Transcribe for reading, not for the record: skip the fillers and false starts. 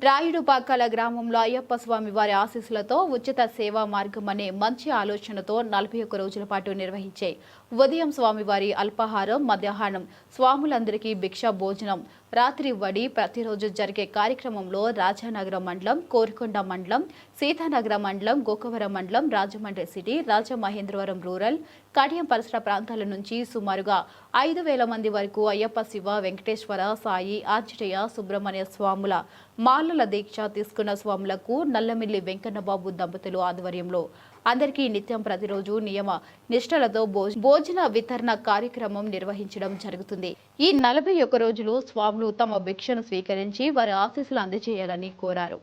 రాయుడుపాకాల గ్రామంలో అయ్యప్ప స్వామి వారి ఆశీస్సులతో ఉచిత సేవా మార్గం అనే మంచి ఆలోచనతో 41 రోజుల పాటు నిర్వహించే ఉదయం స్వామివారి అల్పాహారం, మధ్యాహ్నం స్వాములందరికీ భిక్ష భోజనం, రాత్రి వడి ప్రతిరోజు జరిగే కార్యక్రమంలో రాజానగరం మండలం, కోరుకొండ మండలం, సీతానగరం మండలం, గోకవరం మండలం, రాజమండ్రి సిటీ, రాజమహేంద్రవరం రూరల్, కడియం పరిసర ప్రాంతాల నుంచి సుమారుగా 5,000 మంది వరకు అయ్యప్ప శివ, వెంకటేశ్వర, సాయి, ఆంజనేయ, సుబ్రహ్మణ్య స్వాముల మాలల దీక్ష తీసుకున్న స్వాములకు నల్లమిల్లి వెంకన్నబాబు దంపతులు ఆధ్వర్యంలో అందరికీ నిత్యం ప్రతిరోజు నియమ నిష్టలతో భోజన వితరణ కార్యక్రమం నిర్వహించడం జరుగుతుంది. ఈ 41 రోజులు స్వాములు తమ భిక్షను స్వీకరించి వారి ఆశీస్సులు అందజేయాలని కోరారు.